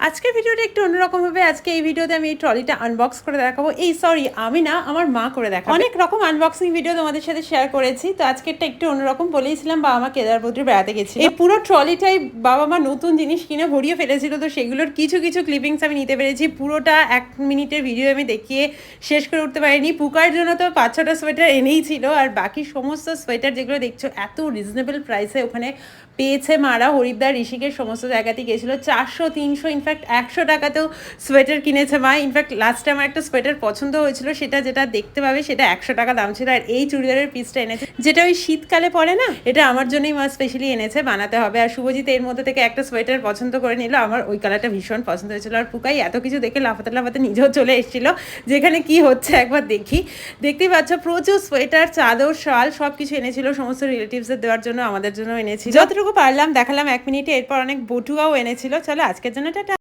আজকের ভিডিওটা একটু অন্যরকম হবে। আজকে এই ভিডিওতে আমি এই ট্রলিটা আনবক্স করে দেখাবো। আমি না, আমার মা করে দেখাবে। অনেক রকম আনবক্সিং ভিডিও তোমাদের সাথে শেয়ার করেছি, তো আজকেরটা একটু অন্যরকম। বলেইছিলাম বাবা মা কেদারপুরে বেড়াতে গেছিল, এই পুরো ট্রলিটাই বাবা মা নতুন জিনিস কিনে ভরিয়ে ফেলেছিল, তো সেগুলোর কিছু কিছু ক্লিপিংস আমি নিতে পেরেছি। পুরোটা 1 মিনিটের ভিডিও আমি দেখিয়ে শেষ করে উঠতে পারিনি। পুকার জন্য তো 5-6টা সোয়েটার এনেই ছিল, আর বাকি সমস্ত সোয়েটার যেগুলো দেখছো এত রিজনেবল প্রাইসে ওখানে পেয়েছে মারা। হরিদ্বার, ঋষিকেশ সমস্ত জায়গাতেই গেছিলো। 400-300 ইনফ্যাক্ট 100 টাকাতেও সোয়েটার কিনেছে মা। ইনফ্যাক্ট লাস্টে আমার একটা সোয়েটার পছন্দ হয়েছিল, সেটা যেটা দেখতে পাবে সেটা 100 টাকা দাম ছিল। আর এই চুড়িদারের পিসটা এনেছে, যেটা ওই শীতকালে পরে না, এটা আমার জন্যই মা স্পেশালি এনেছে, বানাতে হবে। আর শুভজিৎ এর মধ্যে থেকে একটা সোয়েটার পছন্দ করে নিল, আমার ওই কালারটা ভীষণ পছন্দ হয়েছিল। আর পুকাই এত কিছু দেখে লাফাতে লাফাতে নিজেও চলে এসেছিলো, যেখানে কি হচ্ছে একবার দেখি। দেখতেই পাচ্ছ প্রচুর সোয়েটার, চাদর, শাল সব কিছু এনেছিল, সমস্ত রিলেটিভসদের দেওয়ার জন্য, আমাদের জন্য এনেছিল। যতটুকু পারলাম দেখালাম 1 মিনিটে। এরপর অনেক বটুয়াও এনেছিল। চলো আজকের জন্য টাটা।